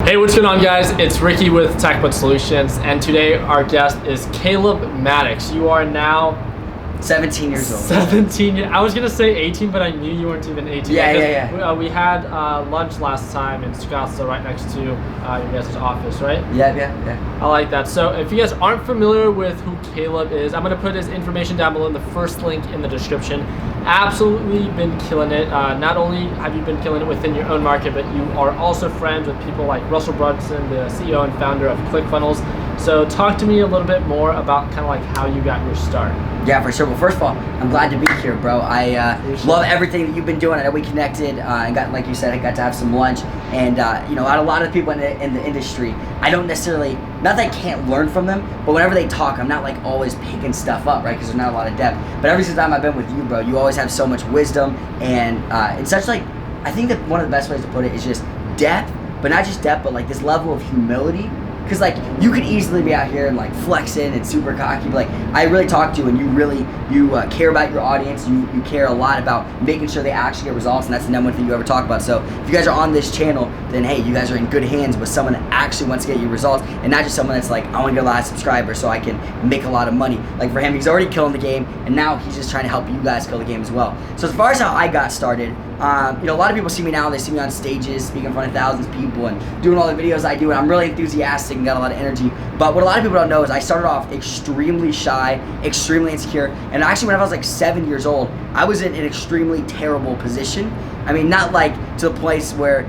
Hey, what's going on, guys? It's Ricky with TechBud Solutions, and today our guest is Caleb Maddox. You are now 17 years old. 17. I was gonna say 18, but I knew you weren't even 18. Yeah. We had lunch last time in Scottsdale, right next to your guys' office, right? Yeah. I like that. So if you guys aren't familiar with who Caleb is, I'm gonna put his information down below in the first link in the description. Absolutely been killing it. Not only have you been killing it within your own market, but you are also friends with people like Russell Brunson, the CEO and founder of ClickFunnels. So talk to me a little bit more about kind of like how you got your start. Yeah, for sure. Well, first of all, I'm glad to be here, bro. I love everything that you've been doing. I know we connected and got, like you said, I got to have some lunch. And a lot of people in the industry, I don't necessarily, not that I can't learn from them, but whenever they talk, I'm not like always picking stuff up, right? Because there's not a lot of depth. But every single time I've been with you, bro, you always have so much wisdom and it's such like, I think that one of the best ways to put it is just depth, but not just depth, but like this level of humility. Because like you could easily be out here and like flexing and super cocky, but like I really talk to you and you care about your audience. You care a lot about making sure they actually get results, and that's the number one thing you ever talk about. So if you guys are on this channel, then hey, you guys are in good hands with someone that actually wants to get you results, and not just someone that's like, I want to get a lot of subscribers so I can make a lot of money. Like for him, he's already killing the game, and now he's just trying to help you guys kill the game as well. So as far as how I got started, a lot of people see me now, they see me on stages, speaking in front of thousands of people and doing all the videos I do, and I'm really enthusiastic and got a lot of energy. But what a lot of people don't know is I started off extremely shy, extremely insecure, and actually when I was like 7 years old, I was in an extremely terrible position. I mean, not like to the place where,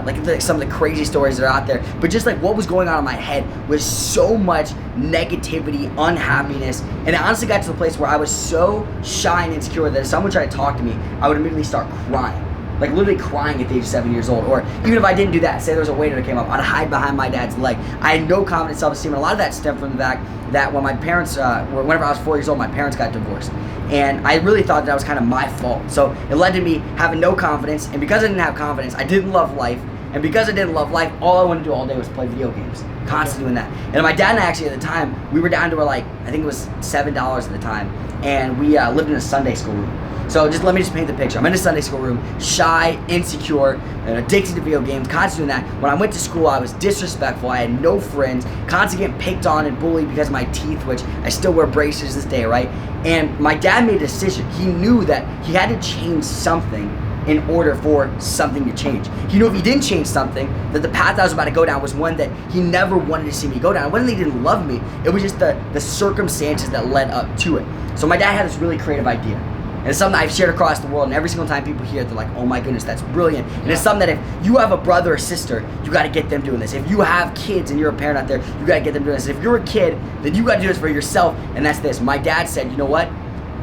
like some of the crazy stories that are out there, but just like what was going on in my head was so much negativity, unhappiness, and it honestly got to the place where I was so shy and insecure that if someone tried to talk to me, I would immediately start crying. Like literally crying at the age of 7 years old. Or even if I didn't do that, say there was a waiter that came up, I'd hide behind my dad's leg. I had no confidence, self-esteem, and a lot of that stemmed from the fact that when my parents, whenever I was 4 years old, my parents got divorced. And I really thought that was kind of my fault. So it led to me having no confidence, and because I didn't have confidence, I didn't love life. And because I didn't love life, all I wanted to do all day was play video games. Constantly doing that. And my dad and I actually at the time, we were down to I think it was $7 at the time, and we lived in a Sunday school room. So let me paint the picture. I'm in a Sunday school room, shy, insecure, and addicted to video games, constantly doing that. When I went to school, I was disrespectful. I had no friends, constantly getting picked on and bullied because of my teeth, which I still wear braces this day, right? And my dad made a decision. He knew that he had to change something in order for something to change. He knew if he didn't change something, that the path I was about to go down was one that he never wanted to see me go down. It wasn't that he didn't love me, it was just the circumstances that led up to it. So my dad had this really creative idea. And it's something I've shared across the world, and every single time people hear it, they're like, oh my goodness, that's brilliant. And it's something that if you have a brother or sister, you gotta get them doing this. If you have kids and you're a parent out there, you gotta get them doing this. If you're a kid, then you gotta do this for yourself, and that's this. My dad said, you know what?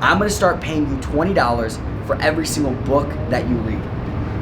I'm gonna start paying you $20 for every single book that you read.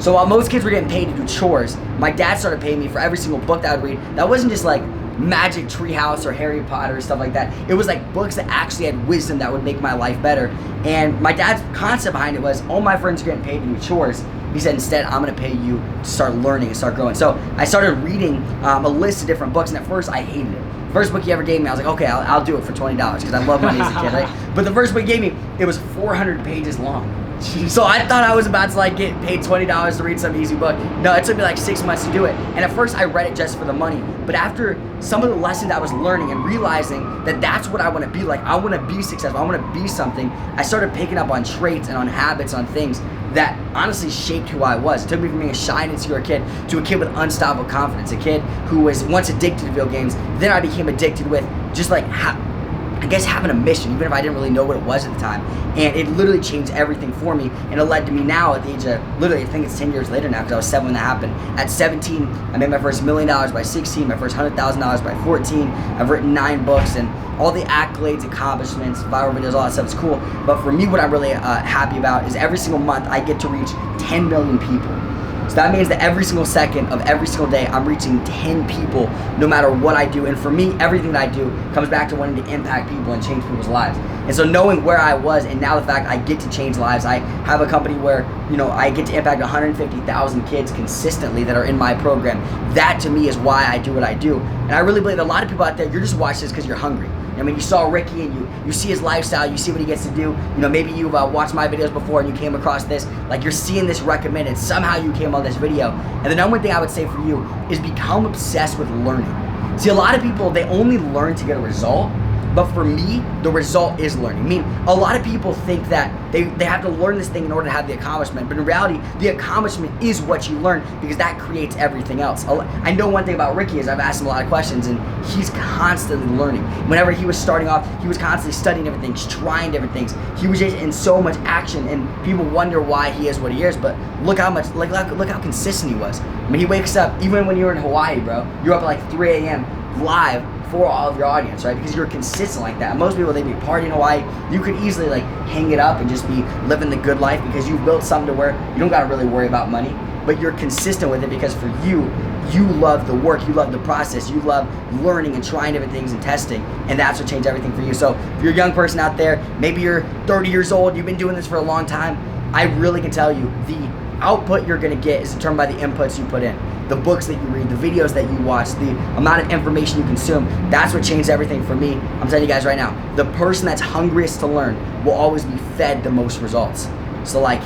So while most kids were getting paid to do chores, my dad started paying me for every single book that I would read. That wasn't just like Magic Treehouse or Harry Potter or stuff like that. It was like books that actually had wisdom that would make my life better. And my dad's concept behind it was all my friends are getting paid to do chores. He said, instead, I'm gonna pay you to start learning and start growing. So I started reading a list of different books, and at first I hated it. First book he ever gave me, I was like, okay, I'll do it for $20 because I love money as a kid, right? But the first book he gave me, it was 400 pages long. So I thought I was about to get paid $20 to read some easy book. No, it took me 6 months to do it. And at first I read it just for the money. But after some of the lessons I was learning and realizing that that's what I want to be like, I want to be successful, I want to be something, I started picking up on traits and on habits, on things that honestly shaped who I was. It took me from being a shy and insecure kid to a kid with unstoppable confidence, a kid who was once addicted to video games. Then I became addicted with just having a mission, even if I didn't really know what it was at the time. And it literally changed everything for me. And it led to me now at the age of, literally, I think it's 10 years later now, because I was 7 when that happened. At 17, I made my first $1 million by 16, my first $100,000 by 14. I've written 9 books, and all the accolades, accomplishments, viral videos, all that stuff is cool. But for me, what I'm really happy about is every single month I get to reach 10 million people. So that means that every single second of every single day, I'm reaching 10 people no matter what I do. And for me, everything that I do comes back to wanting to impact people and change people's lives. And so knowing where I was and now the fact I get to change lives, I have a company where, I get to impact 150,000 kids consistently that are in my program. That to me is why I do what I do. And I really believe that a lot of people out there, you're just watching this because you're hungry. I mean, you saw Ricky and you see his lifestyle, you see what he gets to do. You know, maybe you've watched my videos before and you came across this. Like, you're seeing this recommended. Somehow you came on this video. And the number one thing I would say for you is become obsessed with learning. See, a lot of people, they only learn to get a result. But for me, the result is learning. I mean, a lot of people think that they have to learn this thing in order to have the accomplishment. But in reality, the accomplishment is what you learn, because that creates everything else. I know one thing about Ricky is I've asked him a lot of questions, and he's constantly learning. Whenever he was starting off, he was constantly studying different things, trying different things. He was just in so much action, and people wonder why he is what he is. But look how much, look how consistent he was. I mean, he wakes up, even when you were in Hawaii, bro, you're up at like 3 a.m. live for all of your audience, right? Because you're consistent like that. And most people, they be partying in Hawaii. You could easily like hang it up and just be living the good life, because you've built something to where you don't gotta really worry about money, but you're consistent with it because for you love the work, you love the process, you love learning and trying different things and testing, and that's what changed everything for you. So if you're a young person out there, maybe you're 30 years old, you've been doing this for a long time, I really can tell you the output you're gonna get is determined by the inputs you put in. The books that you read, the videos that you watch, the amount of information you consume. That's what changed everything for me. I'm telling you guys right now, the person that's hungriest to learn will always be fed the most results. So like,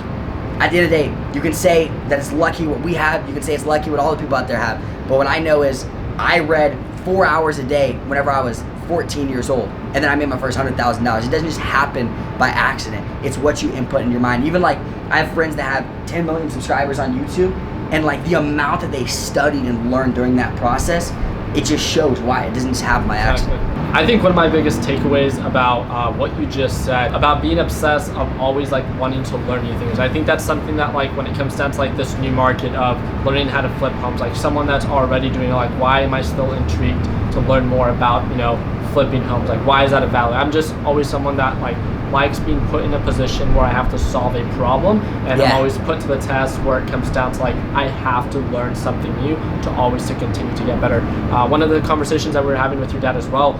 at the end of the day, you can say that it's lucky what we have, you can say it's lucky what all the people out there have, but what I know is I read 4 hours a day whenever I was 14 years old, and then I made my first $100,000. It doesn't just happen by accident. It's what you input in your mind. Even like, I have friends that have 10 million subscribers on YouTube, and like the amount that they studied and learned during that process, it just shows why. It doesn't just happen by accident. I think one of my biggest takeaways about what you just said, about being obsessed of always like wanting to learn new things. I think that's something that like when it comes down to like this new market of learning how to flip homes, like someone that's already doing it, like why am I still intrigued to learn more about, you know, flipping homes? Like why is that a value? I'm just always someone that like likes being put in a position where I have to solve a problem, and I'm always put to the test where it comes down to like I have to learn something new to always to continue to get better. One of the conversations that we were having with your dad as well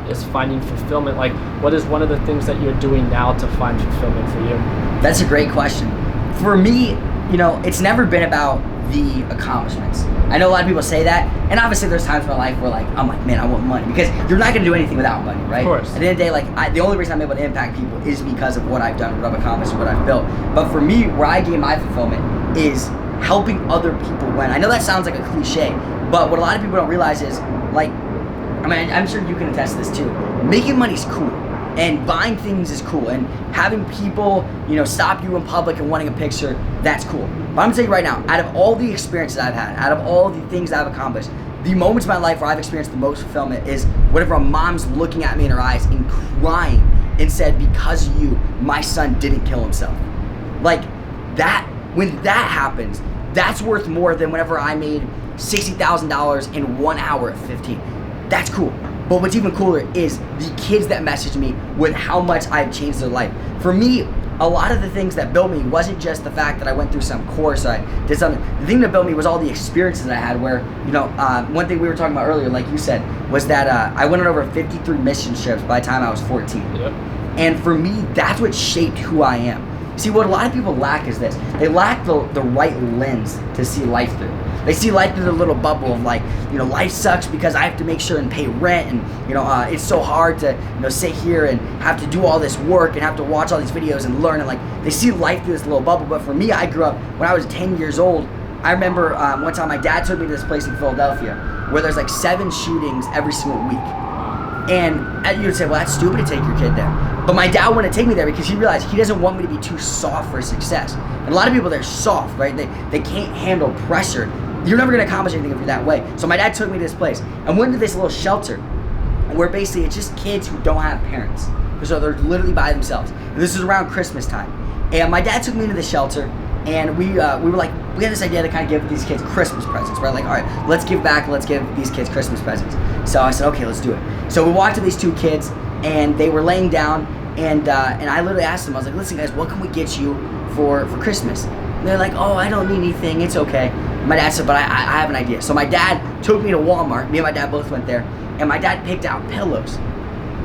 is finding fulfillment. Like what is one of the things that you're doing now to find fulfillment for you? That's a great question. For me, you know, it's never been about the accomplishments. I know a lot of people say that, and obviously there's times in my life where like I'm like, man, I want money, because you're not gonna do anything without money, right? Of course. At the end of the day, like the only reason I'm able to impact people is because of what I've done, what I've accomplished, what I've built. But for me, where I gain my fulfillment is helping other people win. I know that sounds like a cliche, but what a lot of people don't realize is like, I mean, I'm sure you can attest to this too. Making money is cool, and buying things is cool, and having people, you know, stop you in public and wanting a picture, that's cool. But I'm gonna tell you right now, out of all the experiences I've had, out of all the things I've accomplished, the moments in my life where I've experienced the most fulfillment is whenever a mom's looking at me in her eyes and crying and said, because of you, my son didn't kill himself. Like that, when that happens, that's worth more than whenever I made $60,000 in 1 hour at 15. That's cool. But what's even cooler is the kids that message me with how much I've changed their life. For me, a lot of the things that built me wasn't just the fact that I went through some course, I did something. The thing that built me was all the experiences I had where, you know, one thing we were talking about earlier, like you said, was that I went on over 53 mission trips by the time I was 14. Yep. And for me, that's what shaped who I am. See, what a lot of people lack is this. They lack the right lens to see life through. They see life through the little bubble of like, you know, life sucks because I have to make sure and pay rent, and you know, it's so hard to, you know, sit here and have to do all this work and have to watch all these videos and learn, and like they see life through this little bubble. But for me, I grew up when I was 10 years old. I remember one time my dad took me to this place in Philadelphia where there's like 7 shootings every single week. And you would say, well, that's stupid to take your kid there. But my dad wanted to take me there because he realized he doesn't want me to be too soft for success. And a lot of people, they're soft, right? They can't handle pressure. You're never going to accomplish anything if you're that way. So my dad took me to this place and went to this little shelter where basically it's just kids who don't have parents. So they're literally by themselves. And this is around Christmas time. And my dad took me into the shelter, and we were like, we had this idea to kind of give these kids Christmas presents, right? Like, all right, let's give back, let's give these kids Christmas presents. So I said, okay, let's do it. So we walked to these 2 kids, and they were laying down, and I literally asked them, I was like, listen guys, what can we get you for Christmas? And they're like, oh, I don't need anything, it's okay. My dad said, but I have an idea. So my dad took me to Walmart, me and my dad both went there, and my dad picked out pillows.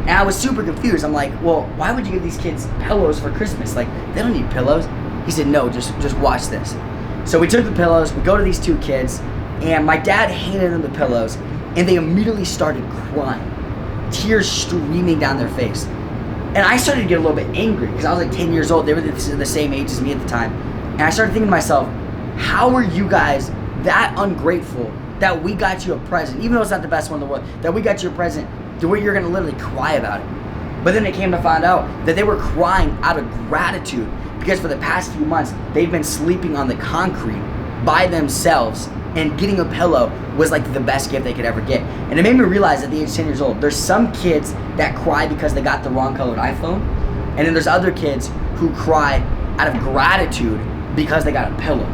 And I was super confused. I'm like, well, why would you give these kids pillows for Christmas? Like, they don't need pillows. He said, no, just watch this. So we took the pillows, we go to these 2 kids, and my dad handed them the pillows, and they immediately started crying. tears streaming down their face. And I started to get a little bit angry because I was like 10 years old. They were the same age as me at the time. And I started thinking to myself, how are you guys that ungrateful that we got you a present, even though it's not the best one in the world, that we got you a present to where you're going to literally cry about it? But then it came to find out that they were crying out of gratitude because for the past few months, they've been sleeping on the concrete by themselves, and getting a pillow was like the best gift they could ever get. And it made me realize at the age of 10 years old, there's some kids that cry because they got the wrong colored iPhone, and then there's other kids who cry out of gratitude because they got a pillow.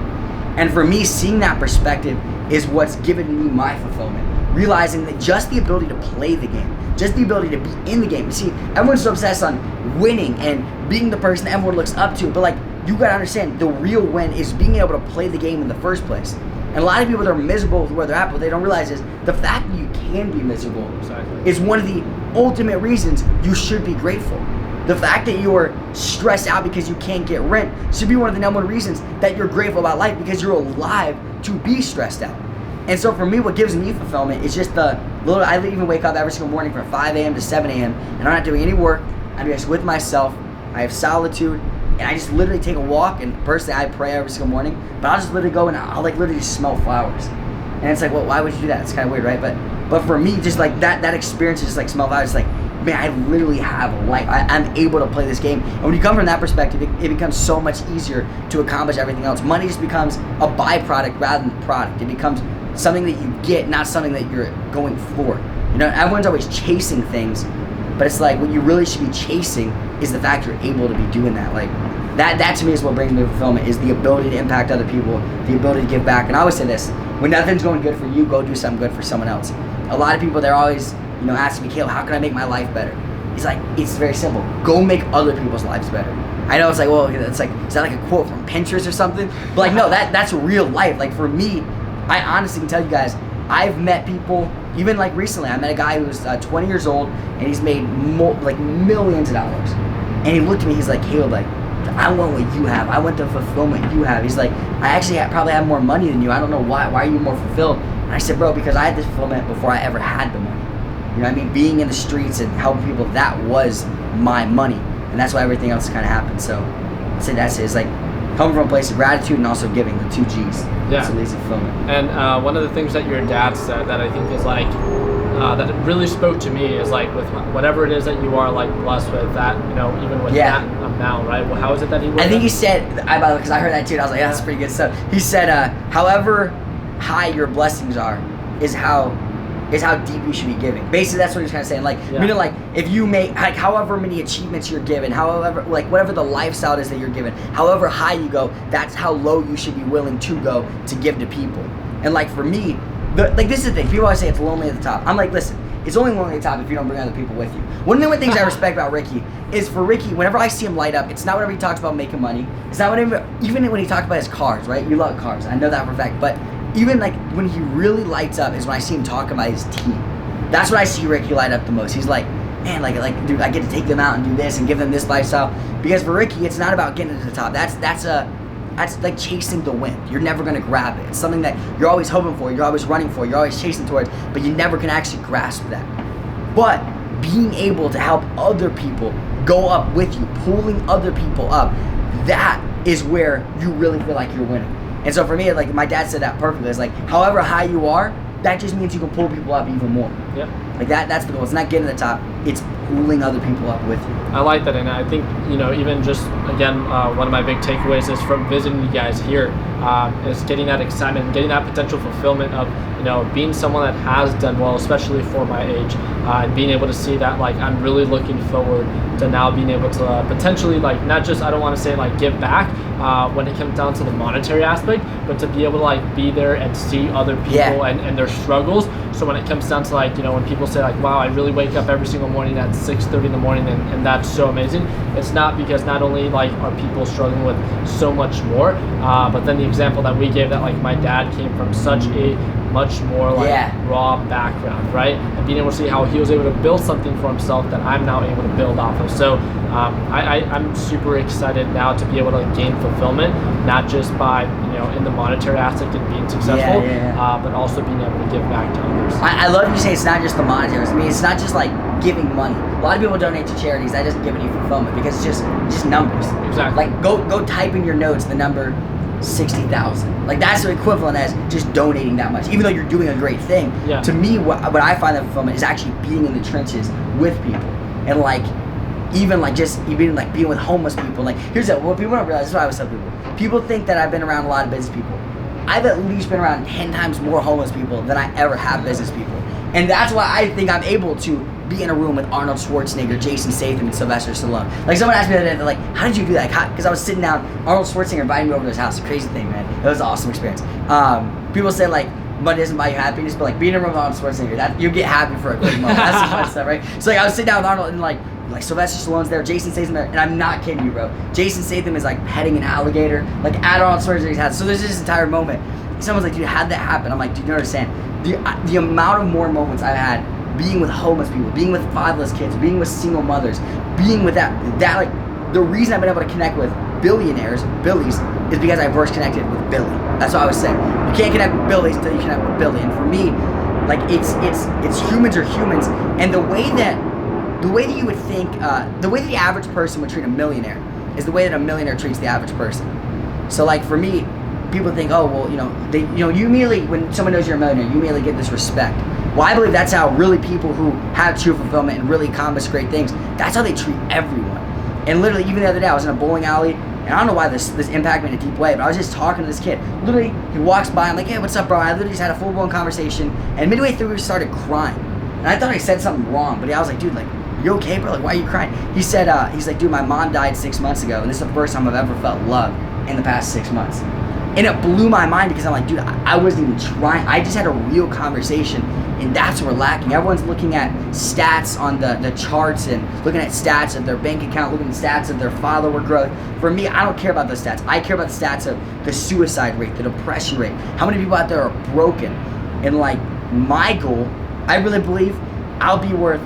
And for me, seeing that perspective is what's given me my fulfillment. Realizing that just the ability to play the game, just the ability to be in the game. You see, everyone's so obsessed on winning and being the person that everyone looks up to, but like, you gotta understand, the real win is being able to play the game in the first place. And a lot of people that are miserable with where they're at, what they don't realize is the fact that you can be miserable is one of the ultimate reasons you should be grateful. The fact that you're stressed out because you can't get rent should be one of the number one reasons that you're grateful about life, because you're alive to be stressed out. And so for me, what gives me fulfillment is just the little, I even wake up every single morning from 5 a.m. to 7 a.m. and I'm not doing any work. I'm just with myself. I have solitude. And I just literally take a walk, and personally I pray every single morning, but I'll just literally go and I'll like literally smell flowers. And it's like, well, why would you do that? It's kind of weird, right? But for me, just like that experience, just like smell flowers, it's like, man, I literally have a life. I'm able to play this game. And when you come from that perspective, it becomes so much easier to accomplish everything else. Money just becomes a byproduct rather than the product. It becomes something that you get, not something that you're going for. You know, everyone's always chasing things, but it's like what you really should be chasing is the fact you're able to be doing that. Like that to me is what brings me fulfillment, is the ability to impact other people, the ability to give back. And I always say this, when nothing's going good for you, go do something good for someone else. A lot of people, they're always, asking me, Caleb, how can I make my life better? It's like, it's very simple. Go make other people's lives better. I know it's like, well, it's like, is that like a quote from Pinterest or something? But like, no, that's real life. Like for me, I honestly can tell you guys, I've met people, even like recently, I met a guy who was 20 years old and he's made millions of dollars. And he looked at me, he's like, Caleb, like, I want what you have. I want the fulfillment you have. He's like, I actually probably have more money than you. I don't know why. Why are you more fulfilled? And I said, bro, because I had this fulfillment before I ever had the money. You know what I mean? Being in the streets and helping people, that was my money. And that's why everything else kind of happened. So I said that's it. It's like coming from a place of gratitude and also giving, the 2 G's. Yeah. That's a lazy fulfillment. And one of the things that your dad said that I think is like, that it really spoke to me is like with whatever it is that you are like blessed with, that, even with that amount, right? Well, how is it that he I think he said, because I heard that too, and I was like, that's pretty good stuff. He said, however high your blessings are is how deep you should be giving. Basically, that's what he's kind of saying. Like, meaning like, if you make, like, however many achievements you're given, however, like, whatever the lifestyle is that you're given, however high you go, that's how low you should be willing to go to give to people. And like, for me, like, this is the thing. People always say it's lonely at the top. I'm like, listen, it's only lonely at the top if you don't bring other people with you. One of the things I respect about Ricky is, for Ricky, whenever I see him light up, it's not whenever he talks about making money. It's not whenever, even when he talks about his cars, right? You love cars. I know that for a fact. But even like when he really lights up is when I see him talking about his team. That's when I see Ricky light up the most. He's like, man, like dude, I get to take them out and do this and give them this lifestyle. Because for Ricky, it's not about getting to the top. That's like chasing the wind. You're never gonna grab it. It's something that you're always hoping for, you're always running for, you're always chasing towards, but you never can actually grasp that. But being able to help other people go up with you, pulling other people up, that is where you really feel like you're winning. And so for me, like my dad said that perfectly. It's like, however high you are, that just means you can pull people up even more. Yeah. Like that's the goal. It's not getting to the top. It's pulling other people up with you. I like that, and I think even just again, one of my big takeaways is from visiting you guys here is getting that excitement, getting that potential fulfillment of being someone that has done well, especially for my age, and being able to see that, like, I'm really looking forward to now being able to potentially, like, not just, I don't want to say like give back when it comes down to the monetary aspect, but to be able to like be there and see other people and their struggles. So when it comes down to like, when people say like, wow, I really wake up every single morning at 6:30 in the morning and that's so amazing, it's not because not only like are people struggling with so much more, but then the example that we gave, that like my dad came from such a much more like raw background, right? And being able to see how he was able to build something for himself that I'm now able to build off of. So I'm super excited now to be able to gain fulfillment, not just by in the monetary aspect and being successful, but also being able to give back to others. I love you say it's not just the monetary. I mean, it's not just like giving money. A lot of people donate to charities. That doesn't give any fulfillment because it's just numbers. Exactly. Like go type in your notes the number 60,000. Like that's the equivalent as just donating that much, even though you're doing a great thing. Yeah. To me, what I find that fulfillment is actually being in the trenches with people, and like even like just even like being with homeless people. Like here's what people don't realize. This is what I always tell people. People think that I've been around a lot of business people. I've at least been around 10 times more homeless people than I ever have business people, and that's why I think I'm able to be in a room with Arnold Schwarzenegger, Jason Statham, and Sylvester Stallone. Like someone asked me the other day, they're like, how did you do that? Because I was sitting down, Arnold Schwarzenegger invited me over to his house. Crazy thing, man. It was an awesome experience. People say like, money doesn't buy you happiness, but like being in a room with Arnold Schwarzenegger, that you get happy for a quick moment. That's the fun stuff, right? So like I was sitting down with Arnold and like Sylvester Stallone's there, Jason Statham there, and I'm not kidding you, bro. Jason Statham is like petting an alligator, like at Arnold Schwarzenegger's house. So there's this entire moment. Someone's like, dude, how'd that happen? I'm like, dude, you don't understand. The amount of more moments I've had being with homeless people, being with fatherless kids, being with single mothers, being with that like the reason I've been able to connect with billionaires, Billies, is because I first connected with Billy. That's what I was saying. You can't connect with Billies until you connect with Billy. And for me, like it's humans are humans, and the way that you would think, the way that the average person would treat a millionaire is the way that a millionaire treats the average person. So like for me, people think, oh well, you immediately, when someone knows you're a millionaire, you immediately get this respect. Well, I believe that's how really people who have true fulfillment and really accomplish great things, that's how they treat everyone. And literally, even the other day, I was in a bowling alley, and I don't know why this impacted me in a deep way, but I was just talking to this kid. Literally, he walks by, I'm like, hey, what's up, bro? I literally just had a full-blown conversation, and midway through, we started crying. And I thought I said something wrong, but I was like, dude, like, you okay, bro? Like, why are you crying? He said, he's like, dude, my mom died 6 months ago, and this is the first time I've ever felt love in the past 6 months. And it blew my mind because I'm like, dude, I wasn't even trying. I just had a real conversation, and that's what we're lacking. Everyone's looking at stats on the charts and looking at stats of their bank account, looking at stats of their follower growth. For me, I don't care about those stats. I care about the stats of the suicide rate, the depression rate, how many people out there are broken. And like my goal, I really believe I'll be worth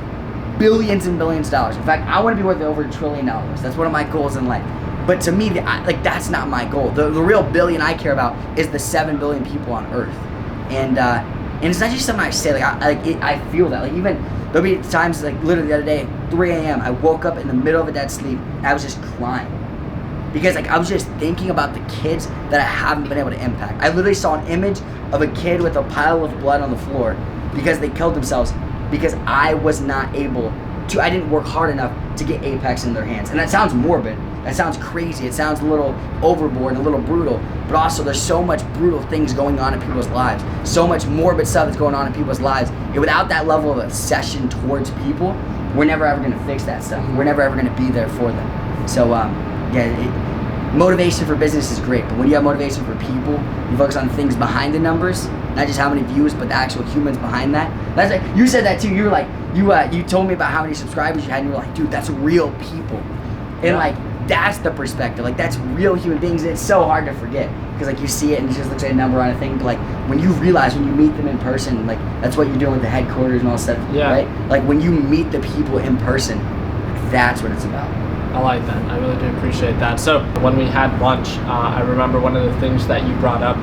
billions and billions of dollars. In fact, I want to be worth over $1 trillion. That's one of my goals in life. But to me, that's not my goal. The real billion I care about is the 7 billion people on Earth, and it's not just something I say. I feel that. Like even there'll be times like literally the other day, 3 a.m. I woke up in the middle of a dead sleep, and I was just crying because like I was just thinking about the kids that I haven't been able to impact. I literally saw an image of a kid with a pile of blood on the floor because they killed themselves because I was not able to. I didn't work hard enough to get Apex in their hands, and that sounds morbid. That sounds crazy. It sounds a little overboard and a little brutal. But also, there's so much brutal things going on in people's lives. So much morbid stuff that's going on in people's lives. And without that level of obsession towards people, we're never ever going to fix that stuff. We're never ever going to be there for them. So, motivation for business is great. But when you have motivation for people, you focus on things behind the numbers, not just how many views, but the actual humans behind that. That's like, you said that too. You were like, you told me about how many subscribers you had, and you were like, dude, that's real people. And like, that's the perspective. Like that's real human beings, and it's so hard to forget because like you see it and it just looks like a number on a thing. But like when you realize, when you meet them in person, like that's what you're doing with the headquarters and all that stuff, right? Like when you meet the people in person, that's what it's about. I like that. I really do appreciate that. So when we had lunch, I remember one of the things that you brought up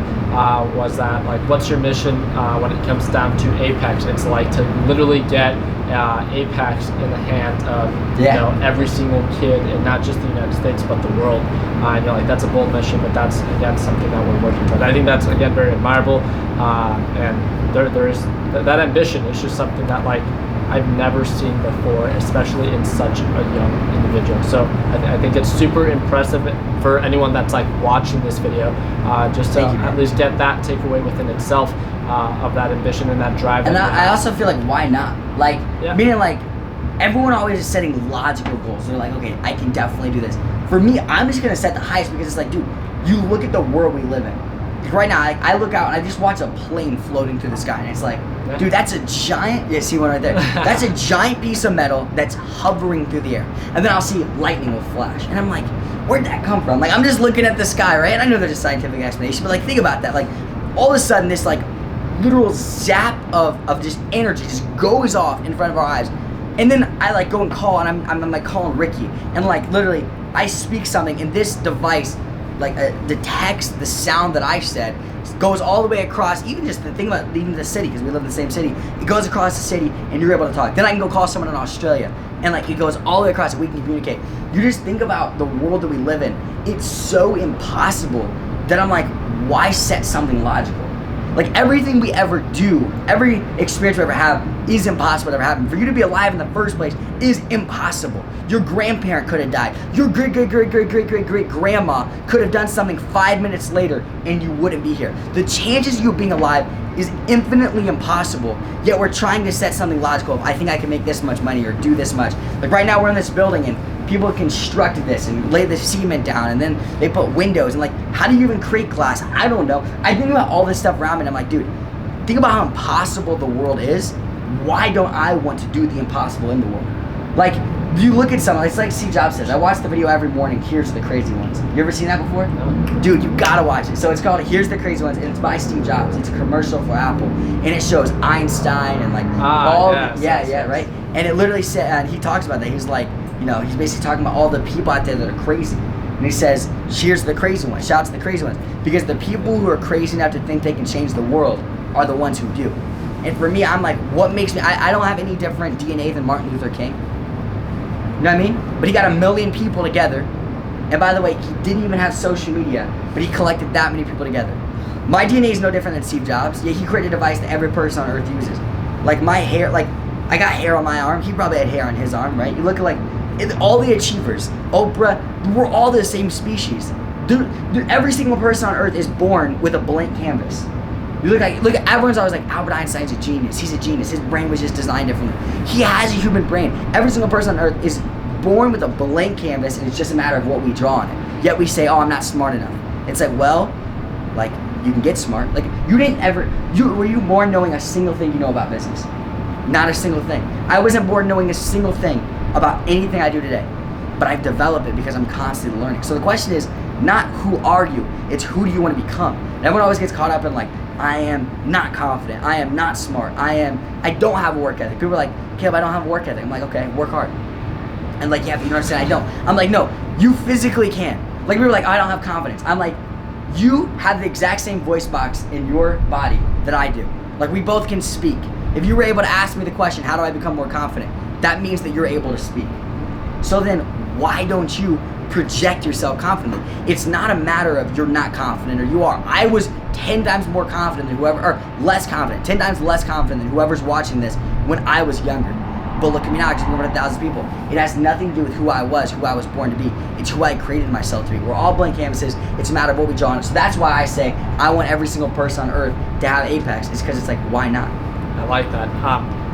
was that like, what's your mission when it comes down to Apex? It's like to literally get Apex in the hand of every single kid, and not just the United States but the world. I know like that's a bold mission, but that's again something that we're working with. I think that's again very admirable, and there is that ambition. It's just something that like I've never seen before, especially in such a young individual. So I think it's super impressive for anyone that's like watching this video, just to at least get that takeaway within itself of that ambition and that drive. And I also feel like, why not? Like, meaning like, everyone always is setting logical goals. They're like, okay, I can definitely do this. For me, I'm just gonna set the highest because it's like, dude, you look at the world we live in. Like right now, I look out and I just watch a plane floating through the sky, and it's like, dude, that's a giant, see one right there? That's a giant piece of metal that's hovering through the air. And then I'll see lightning will flash. And I'm like, where'd that come from? Like, I'm just looking at the sky, right? And I know there's a scientific explanation, but like, think about that. Like, all of a sudden, this like literal zap of just energy just goes off in front of our eyes. And then I like go and call, and I'm like calling Ricky. And like, literally, I speak something, and this device like the text, the sound that I said goes all the way across, even just the thing about leaving the city, because we live in the same city, it goes across the city and you're able to talk. Then I can go call someone in Australia and like it goes all the way across and we can communicate. You just think about the world that we live in. It's so impossible that I'm like, why set something logical? Like everything we ever do, every experience we ever have is impossible to ever happen. For you to be alive in the first place is impossible. Your grandparent could have died. Your great-great-great-great-great-great-grandma could have done something 5 minutes later and you wouldn't be here. The chances of you being alive is infinitely impossible, yet we're trying to set something logical. I think I can make this much money or do this much. Like right now we're in this building and people constructed this and laid the cement down and then they put windows and like, how do you even create glass? I don't know. I think about all this stuff around me and I'm like, dude, think about how impossible the world is. Why don't I want to do the impossible in the world? Like, you look at someone, it's like Steve Jobs says, I watch the video every morning, Here's the Crazy Ones. You ever seen that before? No. Dude, you gotta watch it. So it's called Here's the Crazy Ones and it's by Steve Jobs. It's a commercial for Apple and it shows Einstein and like right? And it literally said, and he talks about that. He's like, you know, he's basically talking about all the people out there that are crazy. And he says, cheers to the crazy ones, shout out to the crazy ones. Because the people who are crazy enough to think they can change the world are the ones who do. And for me, I'm like, what makes me, I don't have any different DNA than Martin Luther King. You know what I mean? But he got 1 million people together. And by the way, he didn't even have social media, but he collected that many people together. My DNA is no different than Steve Jobs. Yeah, he created a device that every person on earth uses. Like my hair, like I got hair on my arm. He probably had hair on his arm, right? You look at like all the achievers, Oprah, we're all the same species. Dude, every single person on earth is born with a blank canvas. You look at everyone's always like, Albert Einstein's a genius. He's a genius. His brain was just designed differently. He has a human brain. Every single person on earth is born with a blank canvas, and it's just a matter of what we draw on it. Yet we say, oh, I'm not smart enough. It's like, well, like you can get smart. Like you didn't ever. Were you born knowing a single thing you know about business? Not a single thing. I wasn't born knowing a single thing about anything I do today, but I've developed it because I'm constantly learning. So the question is not who are you, it's who do you want to become. And everyone always gets caught up in like, I am not confident, I am not smart, I don't have a work ethic. People are like, Caleb, I don't have a work ethic. I'm like, okay, work hard. And like, yeah, but you don't understand, I don't. I'm like, no, you physically can. Like, people are like, I don't have confidence. I'm like, you have the exact same voice box in your body that I do. Like, we both can speak. If you were able to ask me the question, how do I become more confident? That means that you're able to speak. So then, why don't you project yourself confidently? It's not a matter of you're not confident or you are. I was 10 times more confident than whoever, or less confident, 10 times less confident than whoever's watching this when I was younger. But look at me now, I just been over 1,000 people. It has nothing to do with who I was born to be. It's who I created myself to be. We're all blank canvases. It's a matter of what we draw on. So that's why I say I want every single person on earth to have Apex. It's because it's like, why not? I like that.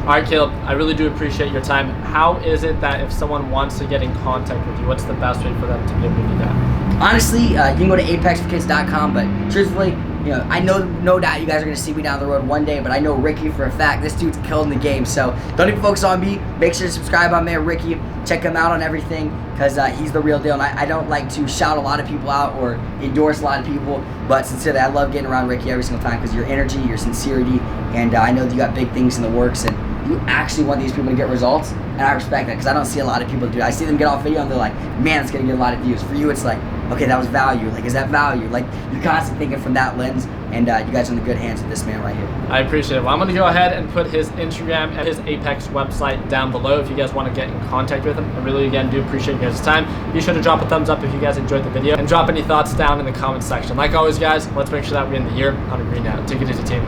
All right, Caleb, I really do appreciate your time. How is it that if someone wants to get in contact with you, what's the best way for them to be able to do that? Honestly, you can go to apexforkids.com, but truthfully, you know, I know no doubt you guys are going to see me down the road one day, but I know Ricky for a fact. This dude's killing the game, so don't even focus on me. Make sure to subscribe on man Ricky. Check him out on everything, because he's the real deal, and I don't like to shout a lot of people out or endorse a lot of people, but sincerely, I love getting around Ricky every single time because your energy, your sincerity, and I know that you got big things in the works, and you actually want these people to get results, and I respect that because I don't see a lot of people do it. I see them get off video and they're like, man, it's going to get a lot of views. For you, it's like, okay, that was value. Like, is that value? Like, you're constantly thinking from that lens, and you guys are in the good hands with this man right here. I appreciate it. Well, I'm going to go ahead and put his Instagram and his Apex website down below if you guys want to get in contact with him. I really, again, do appreciate you guys' time. Be sure to drop a thumbs up if you guys enjoyed the video, and drop any thoughts down in the comment section. Like always, guys, let's make sure that we end the year on a green note. Take it easy, team.